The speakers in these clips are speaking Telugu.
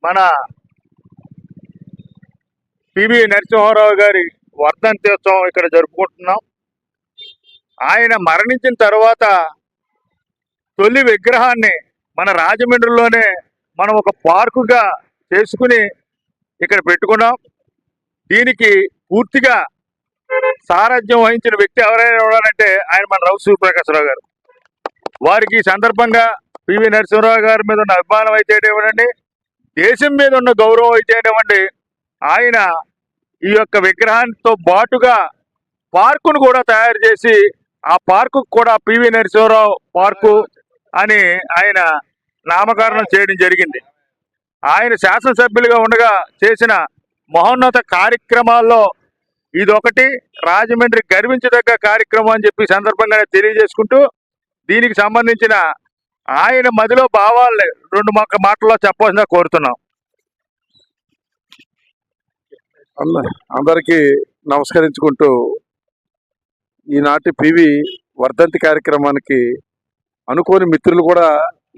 మన పివి నరసింహారావు గారి వర్ధంత్యోత్సవం ఇక్కడ జరుపుకుంటున్నాం. ఆయన మరణించిన తర్వాత తొలి విగ్రహాన్ని మన రాజమండ్రిలోనే మనం ఒక పార్కుగా చేసుకుని ఇక్కడ పెట్టుకున్నాం. దీనికి పూర్తిగా సారథ్యం వహించిన వ్యక్తి ఎవరైనా ఉన్నారంటే ఆయన మన రావు సూర్యప్రకాశ్రావు గారు. వారికి ఈ సందర్భంగా పివి నరసింహారావు గారి మీద ఉన్న అభిమానం అయితేనేవ్వండి, దేశం మీద ఉన్న గౌరవం అయితేనేవ్వండి, ఆయన ఈ యొక్క విగ్రహాలతో బాటుగా పార్కును కూడా తయారు చేసి ఆ పార్కు కూడా పివి నరసింహారావు పార్కు అని ఆయన నామకరణం చేయడం జరిగింది. ఆయన శాసనసభ్యులుగా ఉండగా చేసిన మహోన్నత కార్యక్రమాల్లో ఇదొకటి రాజమండ్రి గర్వించదగ్గ కార్యక్రమం అని చెప్పి సందర్భంగా తెలియజేసుకుంటూ, దీనికి సంబంధించిన ఆయన మదిలో భావాలని రెండు మాటల్లో చెప్పాల్సిందిగా కోరుతున్నాం. అందరికీ నమస్కరించుకుంటూ, ఈనాటి పివి వర్ధంతి కార్యక్రమానికి అనుకోని మిత్రులు కూడా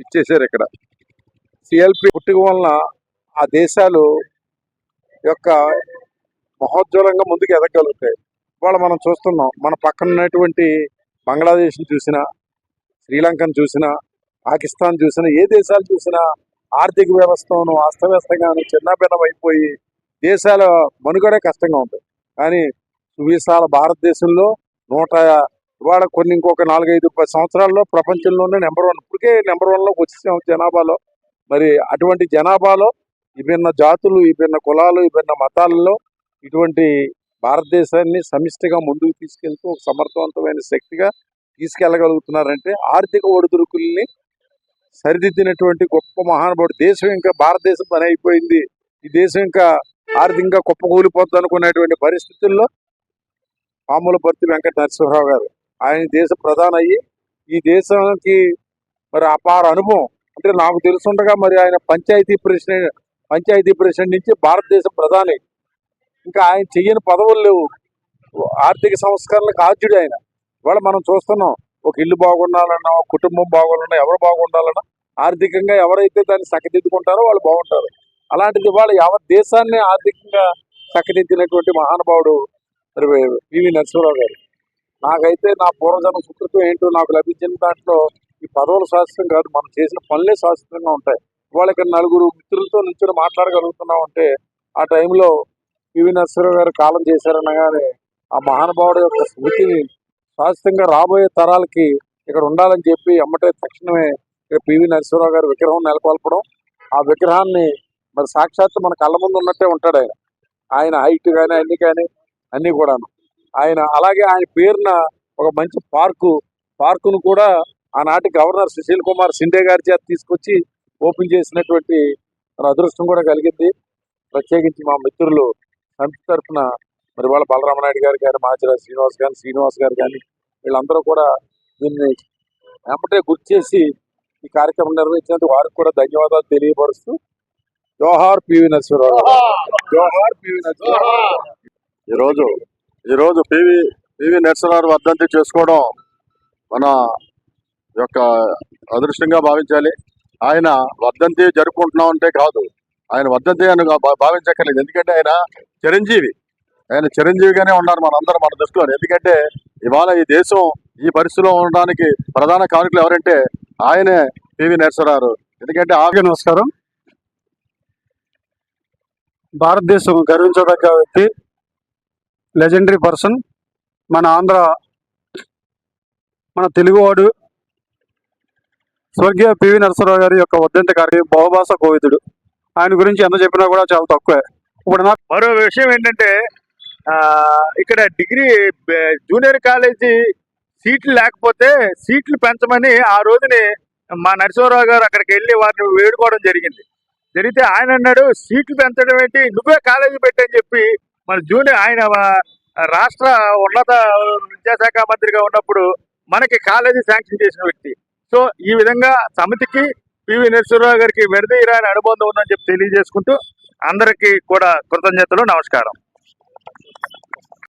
ఇచ్చేశారు. ఇక్కడ సిఎల్పి పుట్టుక వలన ఆ దేశాలు యొక్క మహోజ్వలంగా ముందుకు ఎదగలుగుతాయి. ఇవాళ మనం చూస్తున్నాం, మన పక్కన ఉన్నటువంటి బంగ్లాదేశ్ని చూసినా, శ్రీలంకను చూసినా, పాకిస్తాన్ చూసినా, ఏ దేశాలు చూసినా ఆర్థిక వ్యవస్థను అస్తవ్యస్తంగాను చిన్నాభిన్నం అయిపోయి దేశాల మనుగడే కష్టంగా ఉంటుంది. కానీ సువిశాల భారతదేశంలో ఇవాళ ఇంకొక 4-5-10 సంవత్సరాల్లో ప్రపంచంలోనే నెంబర్ 1, ఇప్పటికే నెంబర్ 1లోకి వచ్చేసాం జనాభాలో. మరి అటువంటి జనాభాలో విభిన్న జాతులు, విభిన్న కులాలు, విభిన్న మతాలలో ఇటువంటి భారతదేశాన్ని సమిష్టిగా ముందుకు తీసుకెళ్తూ ఒక సమర్థవంతమైన శక్తిగా తీసుకెళ్లగలుగుతున్నారంటే ఆర్థిక ఒడిదుడుకుల్ని సరిదిద్దినటువంటి గొప్ప మహానుభావుడు. దేశం ఇంకా భారతదేశం పని అయిపోయింది, ఈ దేశం ఇంకా ఆర్థికంగా కుప్పకూలిపోద్ది అనుకునేటువంటి పరిస్థితుల్లో పాములపర్తి వెంకట నరసింహారావు గారు ఆయన దేశ ప్రధాని అయ్యి ఈ దేశానికి మరి అపార అనుభవం. అంటే నాకు తెలుసుండగా మరి ఆయన పంచాయతీ ప్రెసిడెంట్ నుంచి భారతదేశ ప్రధాని, ఇంకా ఆయన చెయ్యని పదవులు లేవు. ఆర్థిక సంస్కరణలకు ఆద్యుడు ఆయన. ఇవాళ మనం చూస్తున్నాం, ఒక ఇల్లు బాగుండాలన్నా, ఒక కుటుంబం బాగుండాలన్నా, ఎవరు బాగుండాలన్నా ఆర్థికంగా ఎవరైతే దాన్ని చక్కదిద్దుకుంటారో వాళ్ళు బాగుంటారు. అలాంటిది ఇవాళ యావత్ దేశాన్ని ఆర్థికంగా చక్కదిద్దినటువంటి మహానుభావుడు మరి పివి నరసింహారావు గారు. నాకైతే నా పూర్వజన్మ సుకృతం ఏంటో, నాకు లభించిన దాంట్లో ఈ పదవులు శాశ్వతం కాదు, మనం చేసిన పనులే శాశ్వతంగా ఉంటాయి. ఇవాళ ఇక్కడ నలుగురు మిత్రులతో నుంచి మాట్లాడగలుగుతున్నాం అంటే ఆ టైంలో పివి నరసింహారావు గారు కాలం చేశారనగానే ఆ మహానుభావుడు యొక్క స్మృతిని శాశ్వతంగా రాబోయే తరాలకి ఇక్కడ ఉండాలని చెప్పి అమ్మటే తక్షణమే ఇక్కడ పివి నరసింహారావు గారి విగ్రహం నెలకొల్పడం. ఆ విగ్రహాన్ని మరి సాక్షాత్తు మన కళ్ళ ముందు ఉన్నట్టే ఉంటాడు ఆయన హైట్ కానీ అన్నీ కూడాను ఆయన. అలాగే ఆయన పేరున ఒక మంచి పార్కును కూడా ఆనాటి గవర్నర్ సుశీల్ కుమార్ షిండే గారి చేత తీసుకొచ్చి ఓపెన్ చేసినటువంటి అదృష్టం కూడా కలిగింది. ప్రత్యేకించి మా మిత్రులు సమితి తరఫున మరి వాళ్ళ బలరామనాయుడు గారు కానీ, మాచిరాజు శ్రీనివాస్ గారు కానీ వీళ్ళందరూ కూడా దీన్ని వెంటనే గుర్తు చేసి ఈ కార్యక్రమం నిర్వహించినందుకు వారికి కూడా ధన్యవాదాలు తెలియపరుస్తూ జోహార్ పివి నరసింహారావు, జోహార్ పివి నరసింహారావు. ఈరోజు పివి నరసింహారావు వర్ధంతి చేసుకోవడం మన యొక్క అదృష్టంగా భావించాలి. ఆయన వర్ధంతి జరుపుకుంటున్నాం అంటే కాదు, ఆయన వర్ధంతి అని భావించక్కర్లేదు. ఎందుకంటే ఆయన చిరంజీవిగానే ఉన్నారు మనందరం మన దృష్టిలో. ఎందుకంటే ఇవాళ ఈ దేశం ఈ పరిస్థితిలో ఉండడానికి ప్రధాన కారకులు ఎవరంటే ఆయనే పివి నరసింహారావు. ఎందుకంటే నమస్కారం. భారతదేశం గర్వించదగ్గ వ్యక్తి, లెజెండరీ పర్సన్, మన తెలుగువాడు స్వర్గీయ పివి నరసింహారావు గారి యొక్క వర్ధంతి కార్యక్రమం బహుభాషా కోవిదుడు. ఆయన గురించి ఎంత చెప్పినా కూడా చాలా తక్కువే. ఇప్పుడు మరో విషయం ఏంటంటే ఇక్కడ డిగ్రీ జూనియర్ కాలేజీ సీట్లు లేకపోతే సీట్లు పెంచమని ఆ రోజుని మా నరసింహారావు గారు అక్కడికి వెళ్ళి వారిని వేడుకోవడం జరిగితే ఆయన అన్నాడు, సీట్లు పెంచడం ఏంటి, నువ్వే కాలేజీ పెట్టని చెప్పి మన ఆయన రాష్ట్ర ఉన్నత విద్యాశాఖ మంత్రిగా ఉన్నప్పుడు మనకి కాలేజీ శాంక్షన్ చేసిన వ్యక్తి. సో ఈ విధంగా సమితికి పివి నరసింహారావు గారికి విడదీయరాని అనుబంధం ఉందని చెప్పి తెలియజేసుకుంటూ అందరికీ కూడా కృతజ్ఞతలు, నమస్కారం.